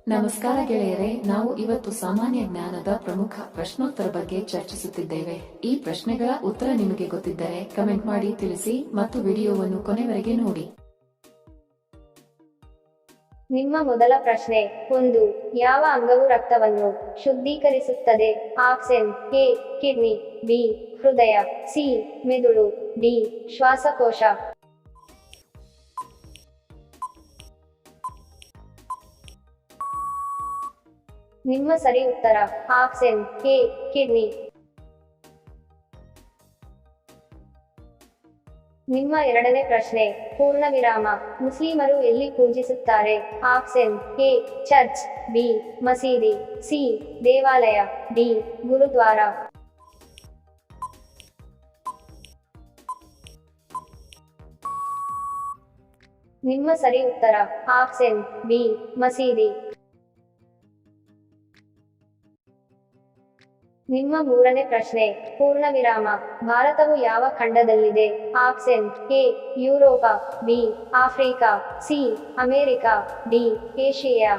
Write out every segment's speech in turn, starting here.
ನಮಸ್ಕಾರ ಗೆಳೆಯರೇ, ನಾವು ಇವತ್ತು ಸಾಮಾನ್ಯ ಜ್ಞಾನದ ಪ್ರಮುಖ ಪ್ರಶ್ನೋತ್ತರ ಬಗ್ಗೆ ಚರ್ಚಿಸುತ್ತಿದ್ದೇವೆ. ಈ ಪ್ರಶ್ನೆಗಳ ಉತ್ತರ ನಿಮಗೆ ಗೊತ್ತಿದ್ದರೆ ಕಮೆಂಟ್ ಮಾಡಿ ತಿಳಿಸಿ ಮತ್ತು ವಿಡಿಯೋವನ್ನು ಕೊನೆವರೆಗೆ ನೋಡಿ. ನಿಮ್ಮ ಮೊದಲ ಪ್ರಶ್ನೆ: 1. ಯಾವ ಅಂಗವು ರಕ್ತವನ್ನು ಶುದ್ಧೀಕರಿಸುತ್ತದೆ? ಆಪ್ಷನ್: ಎ ಕಿಡ್ನಿ, ಬಿ ಹೃದಯ, ಸಿ ಮೆದುಳು, ಡಿ ಶ್ವಾಸಕೋಶ. ನಿಮ್ಮ ಸರಿ ಉತ್ತರ ಆಪ್ಷನ್ ಎ ಕಿಡ್ನಿ. ನಿಮ್ಮ ಎರಡನೇ ಪ್ರಶ್ನೆ: ಪೂರ್ಣವಿರಾಮ. ಮುಸ್ಲಿಮರು ಎಲ್ಲಿ ಪೂಜಿಸುತ್ತಾರೆ? ಆಪ್ಷನ್: ಎ ಚರ್ಚ್, ಬಿ ಮಸೀದಿ, ಸಿ ದೇವಾಲಯ, ಡಿ ಗುರುದ್ವಾರ. ನಿಮ್ಮ ಸರಿ ಉತ್ತರ ಆಪ್ಷನ್ ಬಿ ಮಸೀದಿ. ನಿಮ್ಮ ಮೂರನೇ ಪ್ರಶ್ನೆ: ಪೂರ್ಣವಿರಾಮ. ಭಾರತವು ಯಾವ ಖಂಡದಲ್ಲಿದೆ? Option: A Europe, B Africa, C America, D Asia.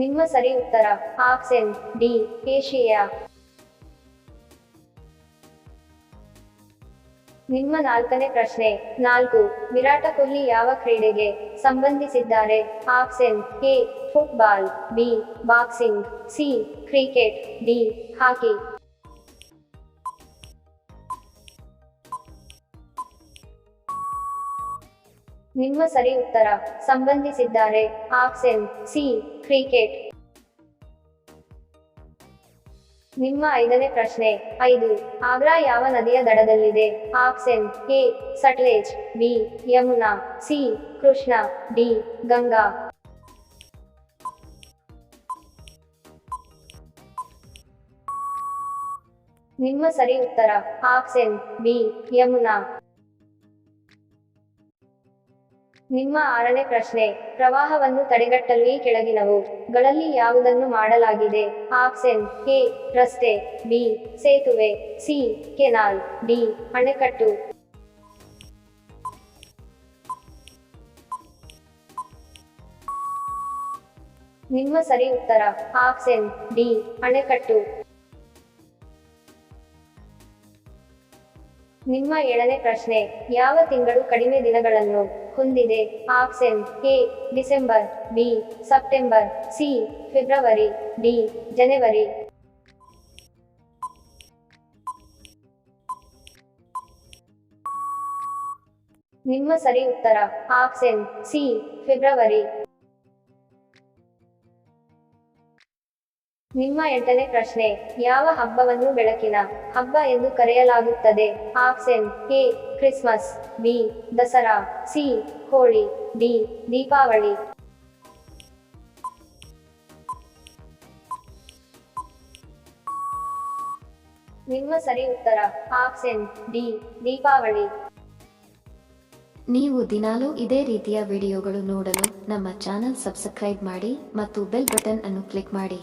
ನಿಮ್ಮ ಸರಿ ಉತ್ತರ ಆಪ್ಷನ್ ಡಿ ಏಷಿಯಾ. ನಿಮ್ಮ ನಾಲ್ಕನೇ ಪ್ರಶ್ನೆ: 4. ವಿರಾಟ ಕೊಹ್ಲಿ ಯಾವ ಕ್ರೀಡೆಗೆ ಸಂಬಂಧಿಸಿದ್ದಾರೆ? Option: A football, B boxing, C cricket, D hockey. ನಿಮ್ಮ ಸರಿ ಉತ್ತರ ಸಂಬಂಧಿಸಿದ್ದಾರೆ ಆಪ್ಷನ್ ಸಿ ಕ್ರಿಕೆಟ್. ನಿಮ್ಮ ಐದನೇ ಪ್ರಶ್ನೆ: 5. ಆಗ್ರಾ ಯಾವ ನದಿಯ ದಡದಲ್ಲಿದೆ? Option: A Sutlej, B Yamuna, C Krishna, D Ganga. ನಿಮ್ಮ ಸರಿ ಉತ್ತರ ಆಪ್ಷನ್ ಬಿ ಯಮುನಾ. ನಿಮ್ಮ ಆರನೇ ಪ್ರಶ್ನೆ: ಪ್ರವಾಹವನ್ನು ತಡೆಗಟ್ಟಲು ಈ ಕೆಳಗಿನವು ಗಳಲ್ಲಿ ಯಾವುದನ್ನು ಮಾಡಲಾಗಿದೆ? ಆಪ್ಷನ್: ಎ ರಸ್ತೆ, ಬಿ ಸೇತುವೆ, ಸಿ ಕೆನಾಲ್, ಡಿ ಅಣೆಕಟ್ಟು. ನಿಮ್ಮ ಸರಿ ಉತ್ತರ ಆಪ್ಷನ್ ಡಿ ಅಣೆಕಟ್ಟು. ನಿಮ್ಮ ಏಳನೇ ಪ್ರಶ್ನೆ: ಯಾವ ತಿಂಗಳು ಕಡಿಮೆ ದಿನಗಳನ್ನು ಹೊಂದಿದೆ? Option: A December, B September, C February, D ಜನವರಿ. ನಿಮ್ಮ ಸರಿ ಉತ್ತರ ಆಪ್ಷನ್ ಸಿ ಫೆಬ್ರವರಿ. ನಿಮ್ಮ ಎಂಟನೇ ಪ್ರಶ್ನೆ: ಯಾವ ಹಬ್ಬವನ್ನು ಬೆಳಕಿನ ಹಬ್ಬ ಎಂದು ಕರೆಯಲಾಗುತ್ತದೆ? Option: A Christmas, B Dasara, C Holi, D Deepavali. ನಿಮ್ಮ ಸರಿ ಉತ್ತರ ಆಪ್ಷನ್ ಡಿ ದೀಪಾವಳಿ. ನೀವು ದಿನಾಲೂ ಇದೇ ರೀತಿಯ ವಿಡಿಯೋಗಳು ನೋಡಲು ನಮ್ಮ ಚಾನೆಲ್ ಸಬ್ಸ್ಕ್ರೈಬ್ ಮಾಡಿ ಮತ್ತು ಬೆಲ್ ಬಟನ್ ಅನ್ನು ಕ್ಲಿಕ್ ಮಾಡಿ.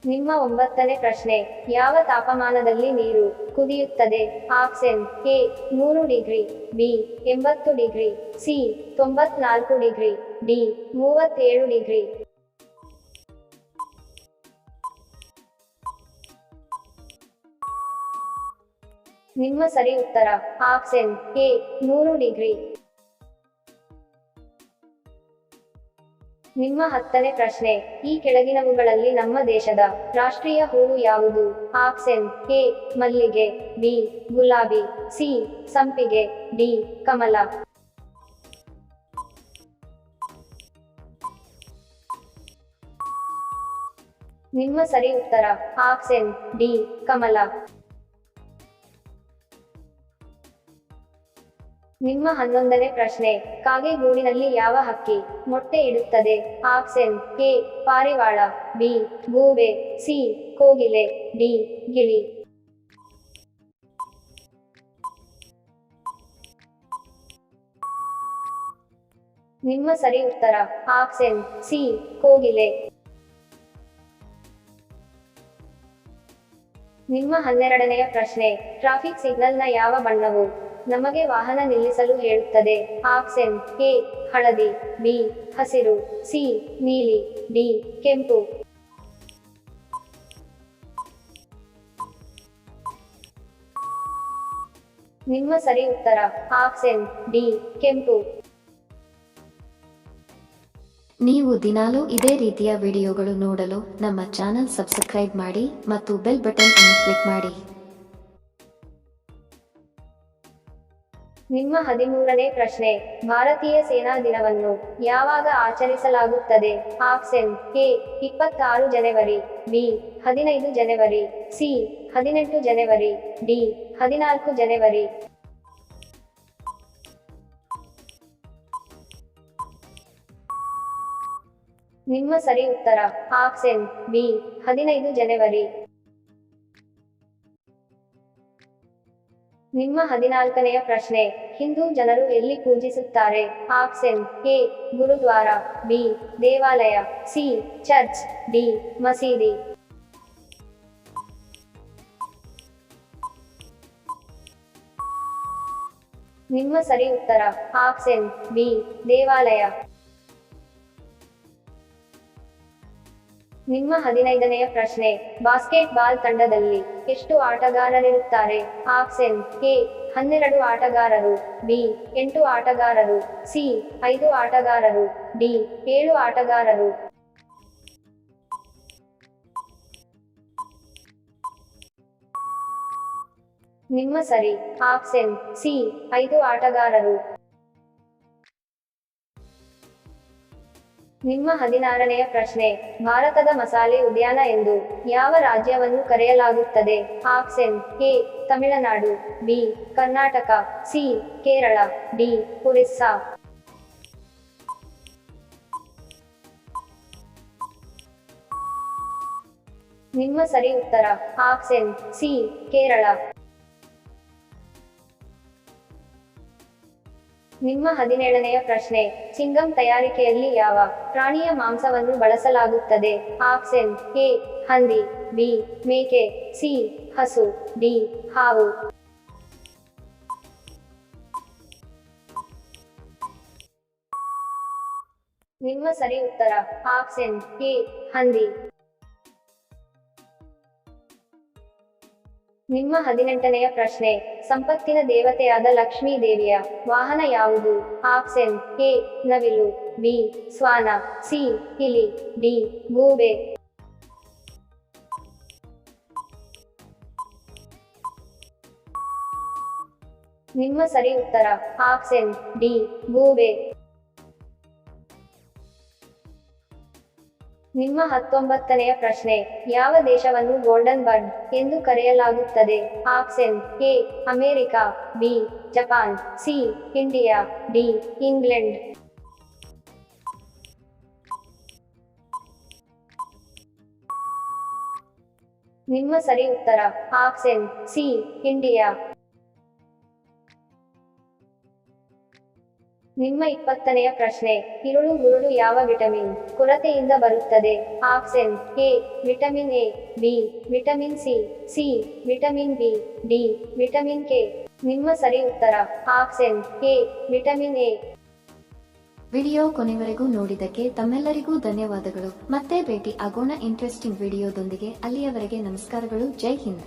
ನಿಮ್ಮ ಒಂಬತ್ತನೇ ಪ್ರಶ್ನೆ: ಯಾವ ತಾಪಮಾನದಲ್ಲಿ ನೀರು ಕುದಿಯುತ್ತದೆ? Option: A 100 degree, B 80 degree, C 94 degree, D 37 degree. ನಿಮ್ಮ ಸರಿ ಉತ್ತರ ಆಪ್ಷನ್ ಎ 100 ಡಿಗ್ರಿ. ನಿಮ್ಮ ಹತ್ತನೇ ಪ್ರಶ್ನೆ: ಈ ಕೆಳಗಿನವುಗಳಲ್ಲಿ ನಮ್ಮ ದೇಶದ ರಾಷ್ಟ್ರೀಯ ಹೂವು ಯಾವುದು? ಆಪ್ಷನ್: ಎ ಮಲ್ಲಿಗೆ, ಬಿ ಗುಲಾಬಿ, ಸಿ ಸಂಪಿಗೆ, ಡಿ ಕಮಲ. ನಿಮ್ಮ ಸರಿ ಉತ್ತರ ಆಪ್ಷನ್ ಡಿ ಕಮಲ. ನಿಮ್ಮ 11ನೇ ಪ್ರಶ್ನೆ: ಕಾಗೆ ಗೂಡಿನಲ್ಲಿ ಯಾವ ಹಕ್ಕಿ ಮೊಟ್ಟೆ ಇಡುತ್ತದೆ? ಆಪ್ಷನ್: ಎ ಪಾರಿವಾಳ, ಬಿ ಗೂಬೆ, ಸಿ ಕೋಗಿಲೆ, ಡಿ ಗಿಳಿ. ನಿಮ್ಮ ಸರಿ ಉತ್ತರ ಆಪ್ಷನ್ ಸಿ ಕೋಗಿಲೆ. ನಿಮ್ಮ 12ನೆಯ ಪ್ರಶ್ನೆ, ಟ್ರಾಫಿಕ್ ಸಿಗ್ನಲ್ನ ಯಾವ ಬಣ್ಣವು ನಮಗೆ ವಾಹನ ನಿಲ್ಲಿಸಲು ಹೇಳುತ್ತದೆ? ಆಪ್ಷನ್ ಎ ಹಳದಿ, ಬಿ ಹಸಿರು, ಸಿ ನೀಲಿ, ಡಿ ಕೆಂಪು. ನಿಮ್ಮ ಸರಿ ಉತ್ತರ ಆಪ್ಷನ್ ಡಿ ಕೆಂಪು. ನೀವು ದಿನಾಲೂ ಇದೇ ರೀತಿಯ ವಿಡಿಯೋಗಳು ನೋಡಲು ನಮ್ಮ ಚಾನೆಲ್ ಸಬ್ಸ್ಕ್ರೈಬ್ ಮಾಡಿ ಮತ್ತು ಬೆಲ್ ಬಟನ್ ಅನ್ನು ಕ್ಲಿಕ್ ಮಾಡಿ. ನಿಮ್ಮ 13ನೇ ಪ್ರಶ್ನೆ, ಭಾರತೀಯ ಸೇನಾ ದಿನವನ್ನು ಯಾವಾಗ ಆಚರಿಸಲಾಗುತ್ತದೆ? Option A 26 January, B 15 January, C 18 January, D 14 ಜನವರಿ. ನಿಮ್ಮ ಸರಿ ಉತ್ತರ ಆಪ್ಷನ್ ಬಿ 15 ಜನವರಿ. ನಿಮ್ಮ 14ನೆಯ ಪ್ರಶ್ನೆ, ಹಿಂದೂ ಜನರು ಎಲ್ಲಿ ಪೂಜಿಸುತ್ತಾರೆ? ಆಪ್ಷನ್ ಎ ಗುರುದ್ವಾರ, ಬಿ ದೇವಾಲಯ, ಸಿ ಚರ್ಚ್, ಡಿ ಮಸೀದಿ. ನಿಮ್ಮ ಸರಿ ಉತ್ತರ ಆಪ್ಷನ್ ಬಿ ದೇವಾಲಯ. ನಿಮ್ಮ 15ನೆಯ ಪ್ರಶ್ನೆ, ಬಾಸ್ಕೆಟ್ಬಾಲ್ ತಂಡದಲ್ಲಿ ಎಷ್ಟು ಆಟಗಾರರಿರುತ್ತಾರೆ? ಆಪ್ಷನ್ ಎ 12 ಆಟಗಾರರು, ಬಿ 8 ಆಟಗಾರರು, ಸಿ 5 ಆಟಗಾರರು, ಡಿ 7 ಆಟಗಾರರು. ನಿಮ್ಮ ಸರಿ ಆಪ್ಷನ್ ಸಿ 5 ಆಟಗಾರರು. ನಿಮ್ಮ 16ನೆಯ ಪ್ರಶ್ನೆ, ಭಾರತದ ಮಸಾಲೆ ಉದ್ಯಾನ ಎಂದು ಯಾವ ರಾಜ್ಯವನ್ನು ಕರೆಯಲಾಗುತ್ತದೆ? Option A Tamil Nadu, B Karnataka, C Kerala, D Orissa. ನಿಮ್ಮ ಸರಿ ಉತ್ತರ ಆಪ್ಷನ್ ಸಿ ಕೇರಳ. ನಿಮ್ಮ 17ನೆಯ ಪ್ರಶ್ನೆ, ಚಿಂಗಂ ತಯಾರಿಕೆಯಲ್ಲಿ ಯಾವ ಪ್ರಾಣಿಯ ಮಾಂಸವನ್ನು ಬಳಸಲಾಗುತ್ತದೆ? ಆಪ್ಷನ್ ಎ ಹಂದಿ, ಬಿ ಮೇಕೆ, ಸಿ ಹಸು, ಡಿ ಹಾವು. ನಿಮ್ಮ ಸರಿ ಉತ್ತರ ಆಪ್ಷನ್ ಎ ಹಂದಿ. ನಿಮ್ಮ 18ನೆಯ ಪ್ರಶ್ನೆ, ಸಂಪತ್ತಿನ ದೇವತೆಯಾದ ಲಕ್ಷ್ಮೀ ದೇವಿಯ ವಾಹನ ಯಾವುದು? ಆಪ್ಷನ್ ಎ ನವಿಲು, ಬಿ ಶ್ವಾನ, ಸಿ ಇಲಿ, ಡಿ ಗೂಬೆ. ನಿಮ್ಮ ಸರಿ ಉತ್ತರ ಆಪ್ಷನ್ ಡಿ ಗೂಬೆ. ನಿಮ್ಮ 19ನೆಯ ಪ್ರಶ್ನೆ, ಯಾವ ದೇಶವನ್ನು ಗೋಲ್ಡನ್ ಬರ್ಡ್ ಎಂದು ಕರೆಯಲಾಗುತ್ತದೆ? Option A America, B Japan, C India, D England. ನಿಮ್ಮ ಸರಿ ಉತ್ತರ ಆಪ್ಷನ್ ಸಿ ಇಂಡಿಯಾ. ನಿಮ್ಮ 20ನೆಯ ಪ್ರಶ್ನೆ, ಇರುಳು ಗುರುಳು ಯಾವ ವಿಟಮಿನ್ ಕೊರತೆಯಿಂದ ಬರುತ್ತದೆ? Option A vitamin A, B vitamin C, C vitamin B, D vitamin K. ನಿಮ್ಮ ಸರಿ ಉತ್ತರ option A vitamin A. Video ಕೊನೆವರೆಗೂ ನೋಡಿದ್ದಕ್ಕೆ ತಮ್ಮೆಲ್ಲರಿಗೂ ಧನ್ಯವಾದಗಳು. ಮತ್ತೆ ಭೇಟಿ ಆಗೋಣ ಇಂಟ್ರೆಸ್ಟಿಂಗ್ ವಿಡಿಯೋದೊಂದಿಗೆ. ಅಲ್ಲಿಯವರೆಗೆ ನಮಸ್ಕಾರಗಳು. ಜೈ ಹಿಂದ್.